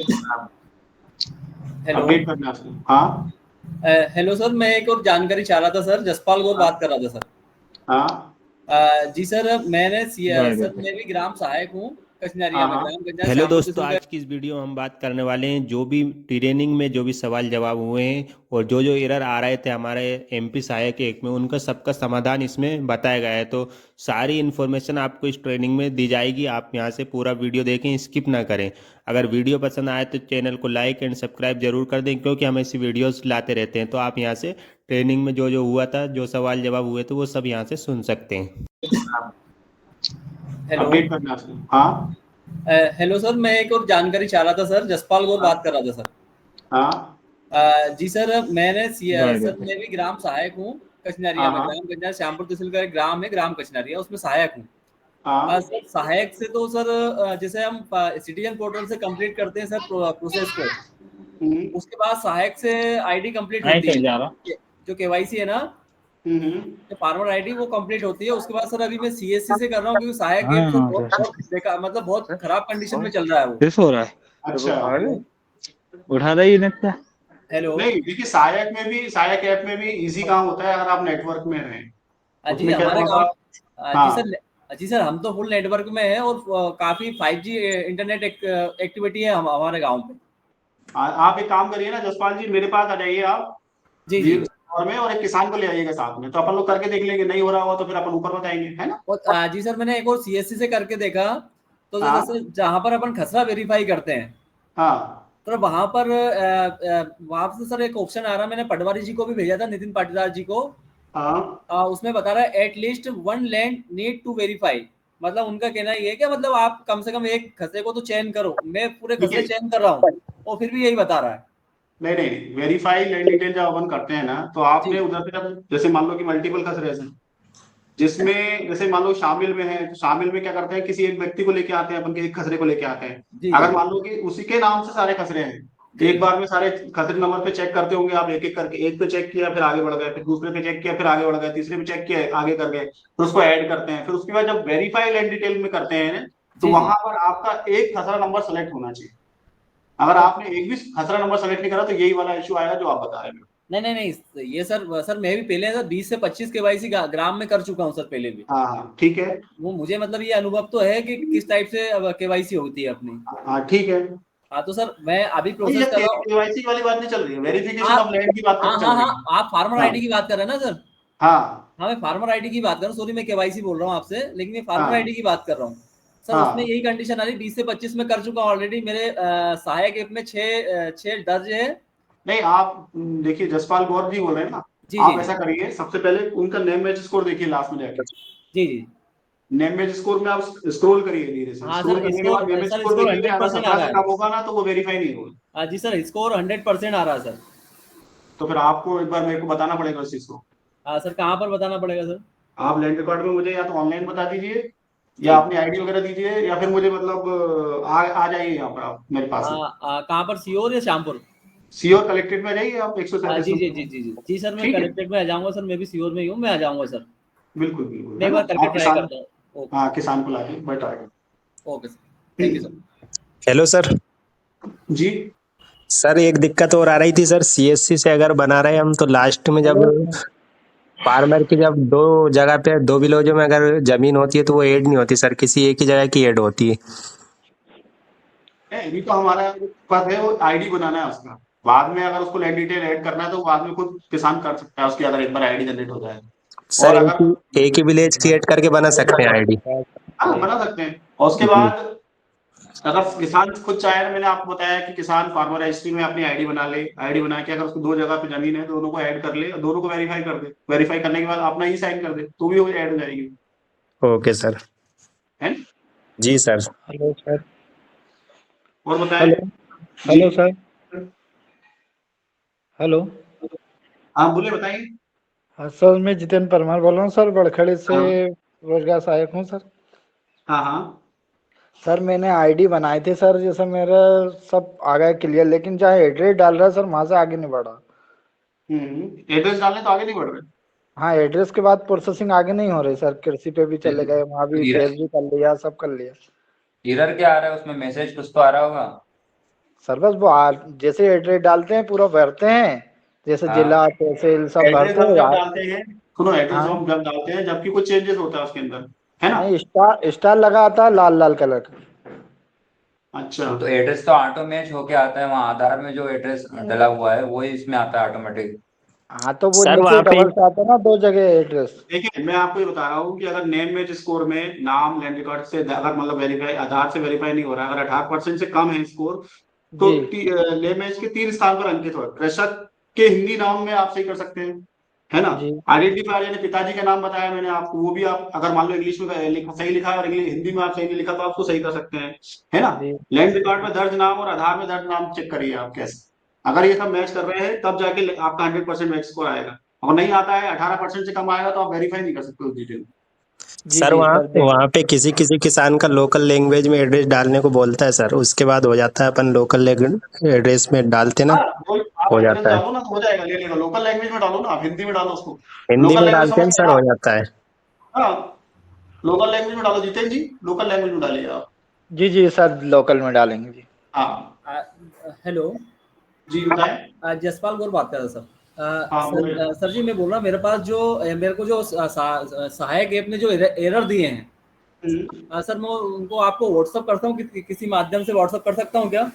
Hello. Update करना है उसको। हाँ हेलो सर, मैं एक और जानकारी चाह रहा था सर। जसपाल गौर बात कर रहा था सर। हाँ जी सर, राइट। सर मैं भी ग्राम सहायक हूँ कचनरिया हाँ में, हाँ ग्राम कचनरिया हेलो श्यामपुर दोस्तों, तहसील का। आज की इस वीडियो में हम बात करने वाले हैं जो भी ट्रेनिंग में जो भी सवाल जवाब हुए हैं और जो जो एरर आ रहे थे हमारे एमपी सहायक एक में, उनका सबका समाधान इसमें बताया गया है। तो सारी इन्फॉर्मेशन आपको इस ट्रेनिंग में दी जाएगी। आप यहाँ से पूरा वीडियो देखें, स्किप ना करें। अगर वीडियो पसंद आए तो चैनल को लाइक एंड सब्सक्राइब जरूर कर दें, क्योंकि हम ऐसी वीडियोस लाते रहते हैं। तो आप यहाँ से ट्रेनिंग में जो जो हुआ था, जो सवाल जवाब हुए थे, वो सब यहाँ से सुन सकते हैं। हेलो। अपडेट करना है उसको। हाँ हेलो सर, मैं एक और जानकारी चाह रहा था सर। जसपाल गौर बात कर रहा था सर। हाँ जी सर, सर राइट। मैं भी ग्राम सहायक हूँ कचनरिया हाँ में, हाँ ग्राम कचनरिया श्यामपुर तहसील का एक ग्राम है, ग्राम कचनरिया, उसमें सहायक हूँ। हाँ सर सहायक से तो सर, जैसे हम सिटीजन पोर्टल से कंप्लीट करते हैं सर प्रोसेस को, हम्म उसके बाद सहायक से आईडी कंप्लीट नहीं होती चल है। जा रहा। जो केवाईसी है ना, हम्म। जो फार्मर आईडी वो कंप्लीट होती है। उसके बाद सर अभी मैं सीएससी से कर रहा हूँ, क्योंकि सहायक ऐप से हाँ बहुत बहुत बेकार, मतलब बहुत खराब कंडीशन में चल रहा है वो। फिर सो रहा है। अच्छा। हेलो। उठा रही है क्या? हेलो। नहीं देखिए, सहायक ऐप में भी इजी काम होता है अगर आप नेटवर्क में रहें। जी उसमें क्या हमारे थोड़ा गांव। सा। जी हाँ सर। जी सर, हम तो फुल नेटवर्क में है, और काफी 5G इंटरनेट एक्टिविटी है हमारे गांव पे। आप एक काम करिए ना जसपाल जी, मेरे पास आ जाइए आप। जी जी। जीरो और में, और एक किसान को ले आइएगा साथ में, तो अपन लोग करके देख लेंगे। नहीं हो रहा हुआ तो फिर अपन ऊपर बताएंगे, है ना। और जी सर, मैंने एक और सीएससी से करके देखा। तो जैसे हाँ जहाँ पर अपन खसरा वेरीफाई करते हैं, हाँ तो वहां से सर एक ऑप्शन आ रहा है। मैंने पटवारी जी को भी भेजा था, नितिन पाटीदार जी को। हाँ उसमें बता रहा है at least one land need to verify. मतलब उनका कहना ये है कि मतलब आप कम से कम एक खसरे को तो चयन करो। मैं पूरे ठीक खसरे है। चयन कर रहा हूँ, और फिर भी यही बता रहा है। नहीं नहीं, वेरीफाई लैंड डिटेल जब अपन करते हैं ना, तो आपने जी उधर से जब जैसे मान लो कि मल्टीपल खसरे हैं, जिसमें जैसे मान लो शामिल में है, तो शामिल में क्या करते हैं, किसी एक व्यक्ति को लेके आते हैं, अपन के एक खसरे को लेके आते हैं। जी जी अगर मान लो कि उसी के नाम से सारे खसरे हैं, जी एक बार में सारे खसरे नंबर पे चेक करते होंगे आप, एक एक करके। एक पे चेक किया फिर आगे बढ़ गए, फिर दूसरे पे चेक किया फिर आगे बढ़ गए, तीसरे पे चेक किया आगे कर गए, फिर उसको ऐड करते हैं। फिर उसके बाद जब वेरीफाई लैंड डिटेल में करते हैं, तो जी जी। वहां पर आपका एक खसरा नंबर सेलेक्ट होना चाहिए। अगर तो आपने एक भी खसरा नंबर सेलेक्ट नहीं करा, तो यही वाला इश्यू आएगा जो आप बता रहे हैं। नहीं नहीं नहीं, ये सर मैं भी पहले सर 20 से 25 केवाईसी ग्राम में कर चुका हूँ सर, पहले भी। हाँ हाँ ठीक है। वो मुझे मतलब ये अनुभव तो है कि किस टाइप से केवाईसी होती है अपनी। हाँ ठीक है। हाँ तो सर मैं अभी नहीं, ये प्रोसेस कर रहा हूँ। केवाईसी वाली बात नहीं चल रही है, वेरिफिकेशन ऑफ आप लैंड की बात हाँ चल हाँ रही है। हाँ, आप फार्मर हाँ आईडी की बात कर रहे हैं ना सर। हाँ हाँ, मैं फार्मर आईडी की बात कर रहा हूँ। सॉरी, मैं केवाईसी बोल रहा हूँ आपसे, लेकिन मैं फार्मर हाँ आईडी की बात कर रहा हूँ। सर उसमें हाँ। यही कंडीशन आ रही, 20 से 25 में कर चुका हूँ ऑलरेडी। मेरे सहायक ऐप में छः दर्ज है। नहीं आप देखिए, जसपाल गौर जी बोल रहे हैं ना। जी जी आप जी ऐसा करिए, सबसे पहले उनका नेम मैच स्कोर देखिए लास्ट में जाके। जी जी। नेम मैच स्कोर में आप स्क्रॉल करिए धीरे से। हाँ स्क्रॉल सर, करने के बाद name score match sir score score देखेंगे, हंड्रेड अगर परसेंट आ 17 रहा से है। कम होगा ना, तो वो वेरीफाई नहीं होगा। जी सर, स्कोर 100% आ रहा है सर। तो फिर आपको एक बार मेरे को बताना पड़ेगा उस चीज को। हाँ सर, कहाँ पर बताना पड़ेगा सर? आप लैंड रिकॉर्ड में मुझे या तो ऑनलाइन बता दीजिए, या जी। अपनी आईडी वगैरह दीजिए, या फिर मुझे मतलब आ जाइए यहाँ पर आप मेरे पास ही। कहाँ पर, सीओर या श्यामपुर? सीओर कलेक्टेड में आ जाइए आप, 137 जी जी नंबर। जी जी जी जी सर, मैं ठीक है। कलेक्टेड में आ जाऊंगा सर। मैं भी सीओर में ही हूँ, मैं आ जाऊंगा सर। बिल्कुल बिल्कुल, मैं है एक ना। बार करके आप ट्राई किसान, करता हूँ। ओके। हाँ किसान को लाके बैठाएगा। Okay sir. Thank you sir. Hello sir. जी। सर एक दिक्कत और आ रही थी सर, सीएससी से अगर बना रहे हम तो लास्ट में जब फार्मर की जब दो जगह पे दो विलेजों में अगर जमीन होती है तो वो ऐड नहीं होती सर, किसी एक ही जगह की ऐड होती है। अभी तो हमारा पास है, वो आईडी बनाना है उसका। बाद में अगर उसको लैंड डिटेल ऐड करना है, तो बाद में खुद किसान कर सकता है उसकी, अगर एक बार आईडी जनरेट हो जाए। सर और अगर एक ही विलेज की ऐड करके बना सकते हैं आईडी। हाँ बना सकते हैं। और उसके जी। बाद अगर किसान खुद चाहे, मैंने आपको बताया कि किसान फार्मर रजिस्ट्री में अपनी आईडी बना ले। आईडी बना के अगर उसको दो जगह पे जमीन है, दोनों को ऐड कर ले, दोनों को वेरीफाई कर दे। वेरीफाई करने के बाद अपना ही साइन कर दे, तो भी वो ऐड हो जाएगी। Okay sir. है ना? जी सर। Hello sir. और बताएं। हेलो। जी। Hello sir. हेलो। हाँ बोले, बताइए। हाँ सर, मैं जितेंद्र परमार बोल रहा हूँ सर, बड़खड़े से हाँ रोजगार सहायक हूँ सर। हाँ हाँ। सर मैंने आईडी बनाई थी सर, जैसे मेरा सब आ गया क्लियर, लेकिन जहाँ एड्रेस डाल रहा है सर वहां से आगे नहीं बढ़ा। एड्रेस डालने तो आगे नहीं बढ़ रहे। हाँ, एड्रेस के बाद प्रोसेसिंग आगे नहीं हो रही सर। कृषि पे भी चले गए, वहाँ भी एरर फेस भी कर लिया, सब कर लिया। एरर क्या आ रहा है उसमें? मैसेज कुछ तो आ रहा होगा। सर बस वो जैसे एड्रेस डालते हैं पूरा भरते हैं, जैसे हाँ। जिला तहसील सब एड्रेस भरते हम हैं जब यार। डालते हैं, सुनो, एड्रेस हाँ हम जब डालते हैं जबकि कुछ चेंजेस होता है उसके अंदर, है ना? नहीं, स्टार स्टार लगा आता है लाल लाल कलर का। अच्छा, वो तो एड्रेस तो ऑटो मैच होके आता है, वहाँ आधार में जो एड्रेस डला हुआ है वही इसमें आता है ऑटोमेटिक। हाँ तो वो सर नीचे वहाँ पे डबल से आता है ना, 2 जगह एड्रेस। देखिए मैं आपको ये बता रहा हूँ कि अगर नेम मैच स्कोर में नाम लैंड रिकॉर्ड से अगर मतलब वेरीफाई, आधार से वेरीफाई नहीं हो रहा है, अगर 18% से कम है स्कोर, तो जी नेम मैच के 3 स्थान पर अंकित हो, कृषक के हिंदी नाम में आप सही कर सकते हैं, है ना? जी आइडेंटिफायर यानी पिताजी का नाम बताया मैंने आपको, वो भी आप अगर मान लो इंग्लिश में सही लिखा है और हिंदी में आप सही नहीं लिखा तो आप उसको सही कर सकते हैं, है ना? जी लैंड रिकॉर्ड में दर्ज नाम और आधार में दर्ज नाम चेक करिए आप कैसे, अगर ये सब मैच कर रहे हैं तब जाके आपका 100% मैच स्कोर आएगा। अगर नहीं आता है, 18% से कम आएगा, तो आप वेरीफाई नहीं कर सकते उस डिटेल। जी सर जी वहाँ सर देख। वहाँ पे किसी किसी किसान का लोकल लैंग्वेज में एड्रेस डालने को बोलता है सर, उसके बाद हो जाता है, अपन लोकल एड्रेस में डालते ना, हाँ, आप हो एड्रेस जाता है। डालो ना तो हो जाएगा, ले लेगा। लोकल लैंग्वेज में डालो ना, आप हिंदी में डालो उसको। हिंदी लोकल में लैंग्वेज डालते हैं समझ गए सर, ना हो आप? जाता है। हाँ, लोकल लैंग्वेज में डालो जितेंद्र जी, लोकल लैंग्वेज में डालिए आप। जी जी सर लोकल में डालेंगे जी। हाँ हेलो, जी, बताएं। जसपाल गौर बात कर रहा सर। हाँ बोलिए। सर जी मैं बोल रहा हूँ, मेरे पास जो मेरे को जो सहायक ऐप ने जो एरर दिए हैं, सर मैं उनको आपको व्हाट्सअप करता हूँ, किसी माध्यम से व्हाट्सअप कर सकता हूँ क्या?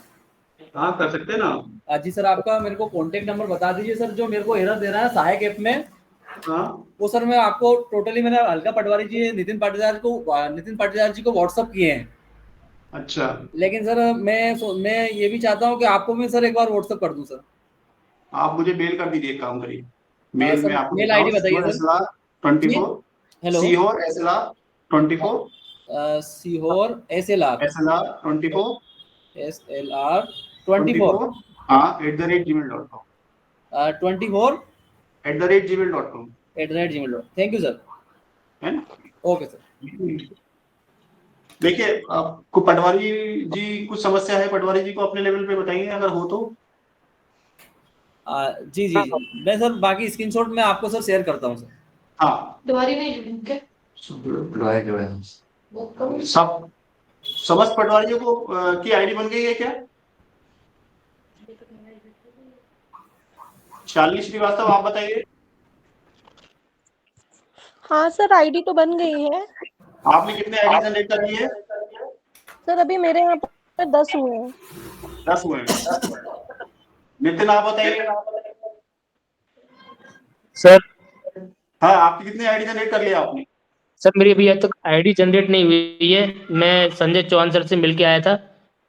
हाँ कर सकते हैं ना। जी सर, आपका मेरे को कॉन्टेक्ट नंबर बता दीजिए सर, जो मेरे को एरर दे रहा है सहायक ऐप में। हाँ वो सर मैं आपको टोटली मैंने अलका पटवारी जी, नितिन पाटीदार जी को व्हाट्सअप किए हैं। अच्छा, लेकिन सर मैं ये भी चाहता हूँ कि आपको मैं सर एक बार व्हाट्सअप कर दूं सर। आप मुझे मेल कर दीजिए, एक काम करिए, मेल में सर आपको मेल देता हूँ, आईडी बताइए सीहोर सर। एसएलआर जी 24, hello, Sehore SLR 24, Sehore SLR SLR 24 24 हाँ @gmail.com, 24 @gmail.com, @gmail. Thank you sir. है ना? Okay sir. देखिए, आपको पटवारी जी कुछ समस्या है, पटवारी जी को अपने लेवल पे बताइए अगर हो तो। जी जी जी, मैं सर बाकी स्क्रीनशॉट मैं आपको सर शेयर करता हूँ सर। हाँ, दोबारी नहीं जुड़ेंगे क्या? जुड़े जुड़े हैं। सब समस्त पटवारियों को की आईडी बन गई है क्या? शालिनी श्रीवास्तव, आप बताइए। हाँ सर, आईडी तो बन गई है आपने कितने आईडी जनरेट कर लिए? सर। अभी मेरे यहाँ पर 10 हुए हैं। 10 हुए हैं। नितिन, आप बताइए। सर हाँ, आपकी कितनी आईडी जनरेट कर लिया आपने? सर मेरी अभी तक आईडी जनरेट नहीं हुई है। मैं संजय चौहान सर से मिल के आया था,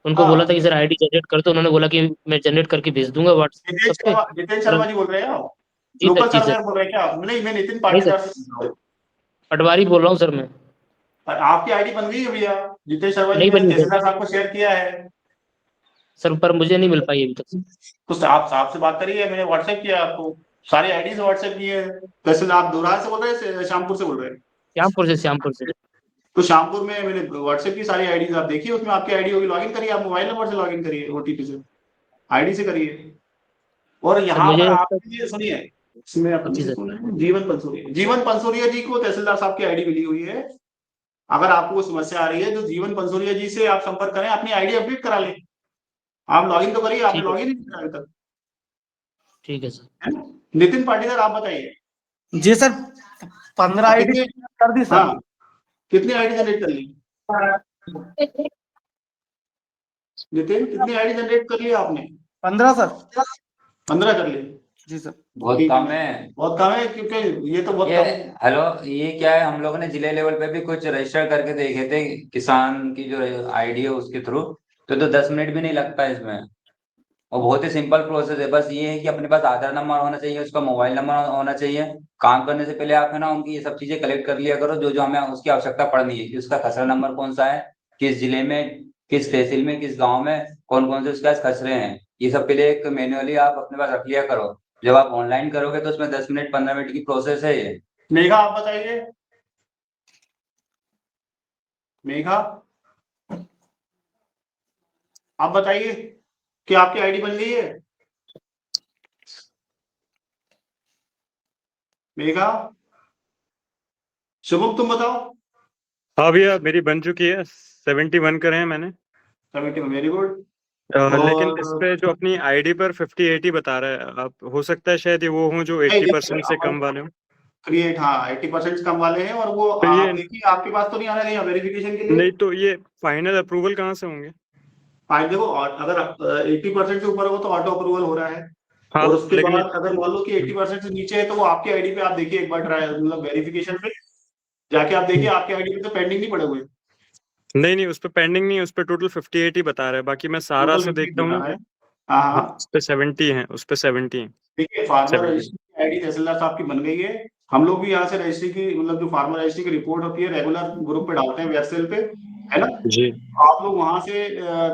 उनको बोला था हाँ, कि सर आईडी जनरेट कर दो, उन्होंने बोला कि मैं जनरेट करके भेज दूंगा व्हाट्सएप पे। जितेंद्र और शर्मा जी बोल रहे हैं आप? जी सर, लोकल जी सर। सर्वेयर बोल रहे हैं क्या आप? नहीं, मैं नितिन नहीं सर, पाटीदार से बोल रहा हूँ। पटवारी बोल रहा हूँ सर मैं। आपकी आईडी बन गई है भैया, जितेंद्र शर्मा जी नहीं ने बनी सर, तहसीलदार साहब को शेयर किया है। सर पर मुझे नहीं मिल पाई अभी तक। तो आप साहब से बात करिए, मैंने व्हाट्सएप किया आपको, सारी आईडी से व्हाट्सएप किए हैं। तहसीलदार आप दोराहा से बोल रहे हैं, श्यामपुर से बोल रहे हैं? श्यामपुर से। तो शामपुर में मैंने व्हाट्सएप की सारी आईडीज आप देखिए, उसमें आपकी आईडी होगी, लॉगिन करिए, आप मोबाइल नंबर से लॉगिन करिए, ओटीपी से, आईडी से करिए। और सर यहाँ मुझे पर अब आप तक। ये सुनिए, इसमें जी सर। जीवन पंसोरिया जी को तहसीलदार साहब की आईडी मिली हुई है। अगर आपको समस्या आ रही है, जो जीवन पंसोरिया जी से आप संपर्क करें, अपनी आईडी अपडेट करा लें। आप लॉगिन तो करिए, आपने ठीक है, लॉगिन नहीं किया अभी तक, ठीक है सर। है ना? नितिन पाटीदार, आप बताइए। जी सर, 15 आईडी कितनी, कर दी सर। हाँ, कितनी आईडी जनरेट कर ली? नितिन, कितनी आईडी जनरेट कर ली आपने? 15 सर। 15 कर ली? जी सर। बहुत ठीक कम है, है बहुत कम है, क्योंकि ये तो बहुत ये। कम है। हेलो, ये क्या है, हम लोगों ने जिले लेवल पे भी कुछ रजिस्टर करके देखे थे किसान की जो आईडी है उसके थ्रू, तो 10 मिनट भी नहीं लगता है इसमें। और बहुत ही सिंपल प्रोसेस है, बस ये है कि अपने पास आधार नंबर होना चाहिए, उसका मोबाइल नंबर होना चाहिए। काम करने से पहले आप है ना उनकी ये सब चीजें कलेक्ट कर लिया करो, जो जो हमें उसकी आवश्यकता पड़नी है, कि उसका खसरा नंबर कौन सा है, किस जिले में, किस तहसील में, किस गाँव में कौन कौन से उसके पास खसरे हैं, ये सब पहले एक मैन्युअली आप अपने पास रख लिया करो। जब आप ऑनलाइन करोगे तो उसमें 10 मिनट 15 मिनट की प्रोसेस है ये। मेघा, आप बताइए। मेघा, आप बताइए कि आपकी आईडी बन गई है? मेघा, शुभम, तुम बताओ। हाँ भैया, मेरी बन चुकी है, 71 करे हैं मैंने। 70, वेरी गुड। लेकिन इस और पे जो अपनी आईडी पर 50-80 बता रहा है, आप हो सकता है शायद ये वो हों जो नहीं, 80% से देखिए कम वाले हों। क्रिएट, हाँ 80% कम वाले हैं, और वो तो ये आप देखिए आपके पास तो नहीं आ रहा है वेरिफिकेशन के लिए। नहीं, तो ये फाइनल अप्रूवल कहाँ से होंगे? फाइन देखो, अगर 80% से ऊपर हो तो ऑटो अप्रूवल हो रहा है, हाँ, और उसके लेकिन बाद अगर मान लो कि 80% से नीचे है तो वो आपकी आईडी पे आप देखिए एक बार ट्राई, मतलब वेरिफिकेशन पे जाके आप देखिए आपके आईडी पे तो पेंडिंग नहीं पड़े हुए, नहीं, उस पे पेंडिंग नहीं है, उस पे टोटल 58 ही बता रहा है। बाकी मैं सारा टोटल से 50 देखता हूँ बता ना। रहा है। हाँ हाँ, हाँ, उस पे 70 है, उस पे 70 है। देखिए फार्मर 70। रजिस्ट्री की आईडी तहसीलदार साहब की बन गई है। हम लोग भी यहाँ से रजिस्ट्री की, मतलब जो फार्मर रजिस्ट्री की रिपोर्ट होती है रेगुलर ग्रुप पे डालते हैं, वेबसेल पे, है ना। जी आप लोग वहां से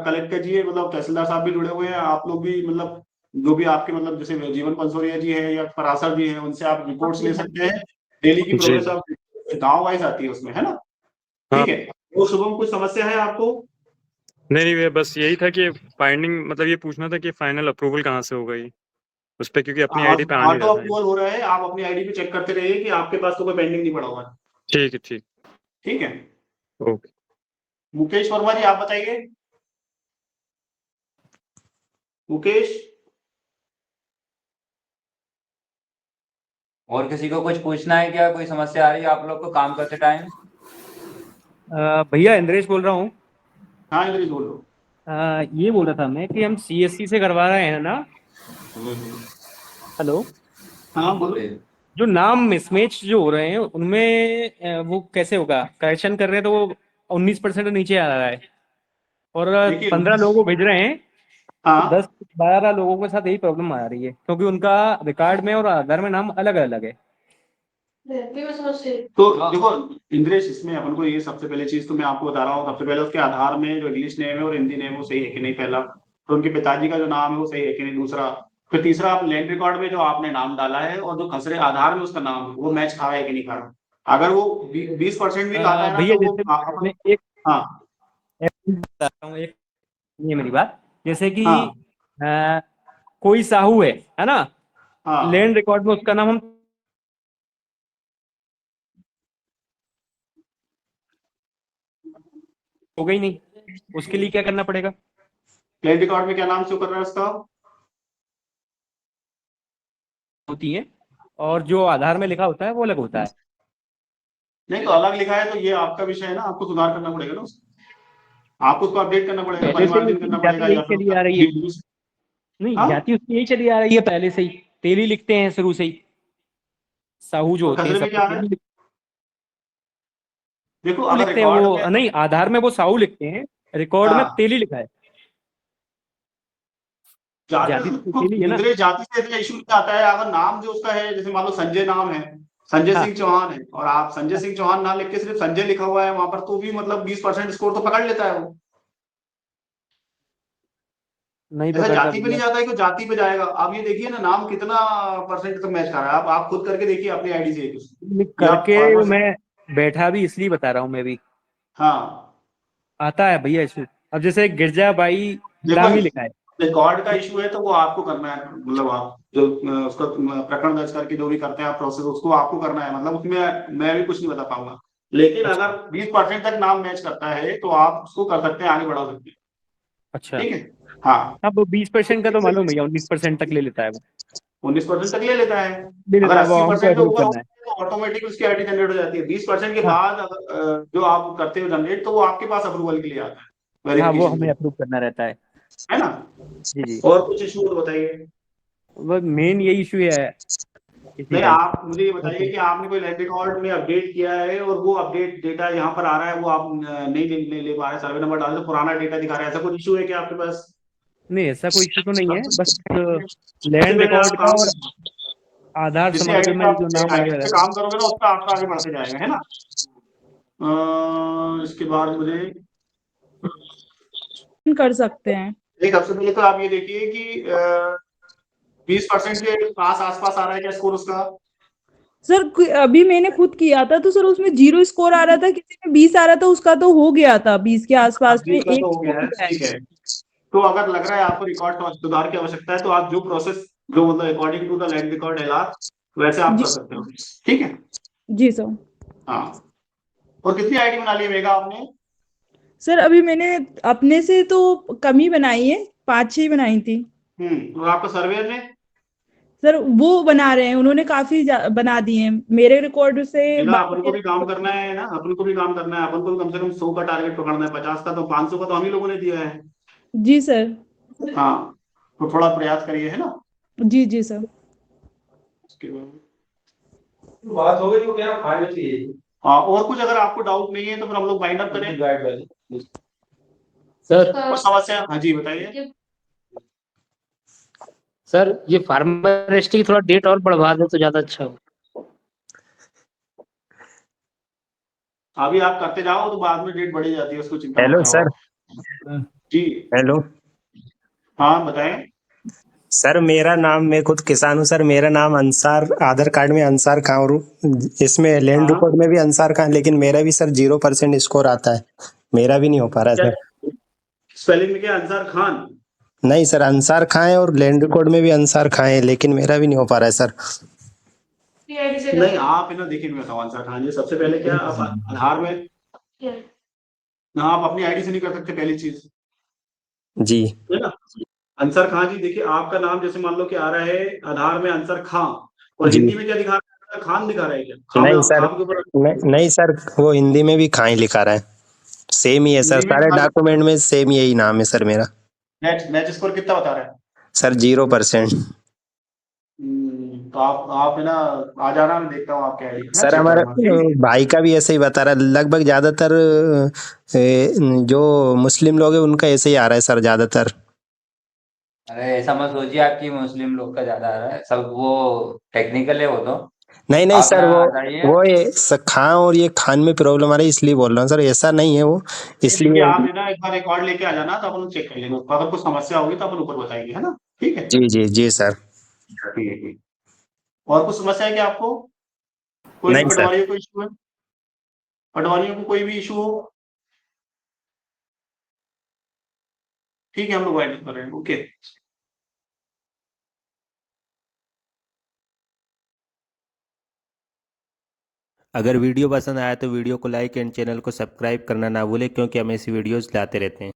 कलेक्ट कीजिए, मतलब तहसीलदार साहब भी जुड़े हुए हैं, आप लोग भी, मतलब जो भी आपके, मतलब जैसे जीवन पंसोरिया जी है या परासर जी है, उनसे आप रिपोर्ट्स ले सकते हैं। डेली की जी। प्रोग्रेस आप गांव वाइज आती है उसमें, है ना। हाँ, ठीक है, तो शुभम कुछ समस्या है आपको? नहीं, ये बस यही था कि फाइंडिंग, मतलब ये पूछना था कि फाइनल अप्रूवल कहाँ से होगा ये उस पे, क्योंकि अपनी आईडी पे आ नहीं ऑटो रहा था ये। अप्रूवल हो रहा है, आप अपनी आईडी पे चेक करते रहिए कि आपके पास तो कोई पेंडिंग नहीं पड़ा हुआ है। ठीक है, ठीक। ठीक है, ओके। मुकेश वर्मा जी आप बताइए। मुकेश। और किसी को कुछ पूछना है क्या? कोई समस्या आ रही है आप लोग को काम करते टाइम? भैया इंद्रेश बोल रहा हूँ। हाँ इंद्रित बोलो। ये बोल रहा था मैं कि हम सीएससी से करवा रहे हैं ना। हेलो। हाँ बोलो। जो नाम मिसमैच जो हो रहे हैं उनमें वो कैसे होगा? करेक्शन कर रहे हैं तो वो 19% नीचे आ रहा है, और देखिए 15 लोगों को भेज रहे हैं तो हाँ, 10-12 लोगों के साथ यही प्रॉब्लम आ रही है, क्योंकि उनका रिकॉर्ड में और आधार में नाम अलग अलग है। तो देखो इंद्रेश, इसमें अपन को ये सबसे पहले चीज तो मैं आपको बता रहा हूँ, सबसे पहले उसके आधार में जो इंग्लिश नेम है और हिंदी नेम है वो सही है कि नहीं, पहला। तो उनके पिताजी का जो नाम है वो सही है कि नहीं, दूसरा। फिर तीसरा, आप लैंड रिकॉर्ड में जो आपने नाम डाला है और जो खसरे आधार में उसका नाम है वो मैच खा रहा है कि नहीं खा रहा। अगर वो 20% भी खाता है ना भैया तो वो जैसे अपन, मैं एक हाँ बताता हूँ, एक ये मेरी बात, जैसे कि हाँ अ, कोई साहू है ना। हाँ, लैंड रिकॉर्ड में उसका नाम हम हो गई नहीं, उसके लिए क्या करना पड़ेगा? लैंड रिकॉर्ड में क्या नाम शो कर रहा है उसका? होती है, और जो आधार में लिखा होता है वो अलग होता है। नहीं तो अलग लिखा है तो ये आपका विषय है ना, आपको सुधार करना पड़ेगा ना उसको। आपको उसको अपडेट करना पड़ेगा, पहले से ही परिमार्जन करना उसकी पड़ेगा, जाति या यही फिर चली उसका आ रही है। नहीं, हाँ। जाति उसकी यही चली आ रही है पहले से ही। तेली लिखते हैं शुरू से ही, साहू जो और होते हैं खसरे में सब क्या है? देखो अगर लिखते हैं रिकॉर्ड में, वो, नहीं आधार में वो साहू लिखते हैं, रिकॉर्ड में हाँ तेली लिखा है। जाति जाति तो को तेली है ना। इंद्रिय जाति से इतना इशू नहीं आता है। अगर नाम जो उसका है, जैसे मान लो संजय नाम है, संजय हाँ सिंह चौहान है, और आप संजय सिंह चौहान ना लिख के सिर्फ संजय लिखा हुआ है वहां पर, तो भी मतलब 20% स्कोर तो पकड़ लेता है वो। नहीं ऐसा पकड़ता जाति पे नहीं भैया। जाता है कि जाति पे जाएगा। आप ये देखिए ना, नाम कितना परसेंट तक मैच कर रहा है, आप खुद करके देखिए अपनी आईडी से लिख या करके फॉरवर्ड से। मैं बैठा भी इसलिए बता रहा हूँ मैं भी। हाँ आता है भैया इशू। अब जैसे गिरजाबाई देखो, ग्रामी लिखा है। रिकॉर्ड का इशू है तो वो आपको करना है, मतलब आप जो उसका प्रकरण दर्ज करके जो भी करते हैं आप प्रोसेस, उसको आपको करना है, मतलब उसमें मैं भी कुछ नहीं बता पाऊंगा। लेकिन अच्छा अगर 20% तक नाम मैच करता है तो आप उसको कर सकते हैं, आगे बढ़ा सकते हैं। अच्छा। ठीक है, हाँ। अब 20% का तो मालूम भैया, 19% तक ले लेता है वो। 19% तक ले लेता है। ले अगर लेता है वो, हमको 80% से अप्रूव ऊपर करना है। होता है तो ऑटोमेटिक उसकी आईडी जनरेट हो जाती है। 20% के हाँ बाद अगर जो आप करते हो जनरेट, तो वो आपके पास अप्रूवल के लिए आता है, हाँ, वो वेरिफिकेशन के हमें लिए, अप्रूव करना रहता है। है ना। जी जी। और कुछ इशू और बताइए। वो मेन यही इशू है इसी नहीं, का ही। आप मुझे ये और बताइए क्या? कि आपने कोई लैंड रिकॉर्ड में अपडेट किया है और वो अपडेट डेटा यहाँ पर आ रहा है, वो आप नहीं ले पा रहे, सर्वे नंबर डाल तो पुराना डेटा दिखा रहा है, ऐसा कोई इशू है क्या आपके पास? नहीं, ऐसा कोई इशू तो नहीं है, बस सबसे लैंड पहले आप रिकॉर्ड का काम और करें, आधार जिससे समग्र आईडी पे में आप जो नाम अलग पे अलग काम करोगे ना, उसका आपका आगे बढ़ते जाएगा, है ना। इसके बाद मुझे कर सकते हैं। एक, सबसे पहले तो आप ये देखिए कि 20% के पास आसपास आ रहा है क्या स्कोर उसका? सर अभी मैंने खुद किया था तो सर उसमें 0 स्कोर आ रहा था, किसी में 20 आ रहा था, उसका तो हो गया था 20 के हाँ, आसपास में 20 का एक तो हो गया स्कोर है, गया है। ठीक है। तो अगर लग रहा है आपको रिकॉर्ड सुधार की आवश्यकता है, तो आप जो प्रोसेस, जो मतलब according to the land record LR, वैसे आप जी कर सकते हो। ठीक है, जी सर। हाँ। और कितनी आईडी बना ली है मेगा आपने? सर अभी मैंने अपने से तो कम ही बनाई है, 5-6 बनाई थी। और आपका सर्वेयर ने? सर वो बना रहे हैं, उन्होंने काफी बना दिए हैं मेरे रिकॉर्ड से। देखा, अपन को भी काम करना है ना, अपन को भी काम करना है, अपन को भी कम से कम 100 का टारगेट पकड़ना है, 50 का, तो 500 का तो हम ही लोगों ने दिया है। जी सर। हाँ, तो थोड़ा प्रयास करिए, है ना। जी जी सर। उसके बाद बात हो गई, वो क्या फाइल चाहिए। हाँ, और कुछ अगर आपको डाउट नहीं है तो फिर हम लोग बाइंड अप करें। सर और समस्या, हाँ जी बताइए। सर ये फार्मर रजिस्ट्री की थोड़ा डेट और बढ़वा दे तो ज्यादा अच्छा हो। अभी आप करते जाओ तो बाद में डेट बढ़ी जाती है, उसको चिंता मत हेलो करो सर। आप। जी हेलो हाँ बताएं। सर, मेरा नाम, मैं खुद किसान हूँ सर। मेरा नाम अंसार, आधार कार्ड में अंसार खां और इसमें लैंड हाँ, रिकॉर्ड में भी अंसार खां, लेकिन मेरा भी सर 0% स्कोर आता है। मेरा भी नहीं हो पा रहा है सर। स्पेलिंग में क्या, अंसार खान? नहीं सर, अंसार खां है और लैंड रिकॉर्ड में भी अंसार खां है, लेकिन मेरा भी नहीं हो पा रहा है सर। नहीं, आप है ना, देखिए मैं बताऊँ, अंसार खान जी, सबसे पहले क्या आप आधार में ना, आप अपनी आईडी से नहीं कर सकते, पहली चीज, जी है ना। अंसार खान जी, देखिए आपका नाम जैसे मान लो कि आ रहा है आधार में अंसार खां, और जी। हिंदी में क्या दिखा रहा है, खान दिखा रहा है क्या, खां में, नहीं सर, खां के ऊपर? नहीं सर, वो हिंदी में भी खां ही लिखा रहा है। सेम ही है सर, हिंदी में सारे खान। डॉक्यूमेंट में सेम यही नाम है सर मेरा। मैच स्कोर कितना बता रहा है? सर 0%। तो आप है ना, आ जाना, मैं देखता हूँ आपके आईडी ना, सर चेक हमारे करूंगा, ठीक भाई का भी ऐसे ही बता रहा है, लगभग ज्यादातर जो मुस्लिम लोग हैं उनका ऐसे ही आ रहा है सर ज्यादातर। अरे ऐसा मत सोचिए आपकी मुस्लिम लोग का ज्यादा आ रहा है, सब वो टेक्निकल है वो तो। नहीं नहीं आप सर, ना वो आ जाइए। वो ये खां और ये खान में प्रॉब्लम आ रही है, इसलिए बोल रहा हूँ सर, ऐसा नहीं है वो, है। देखिए, इसलिए। आप है ना एक बार रिकॉर्ड लेके आ जाना, तो अपन चेक कर लेंगे, अगर कुछ समस्या होगी तो अपन ऊपर बताएंगे, है ना, ठीक है। जी जी जी सर। ठीक है, ठीक। और कुछ समस्या है क्या आपको? कोई भी नहीं सर। पटवारियों को इशू है? पटवारियों को कोई भी इशू हो? ठीक है, हम लोग वाइंड अप कर रहे हैं, ओके। अगर वीडियो पसंद आया तो वीडियो को लाइक एंड चैनल को सब्सक्राइब करना ना भूलें, क्योंकि हम ऐसी वीडियोस लाते रहते हैं।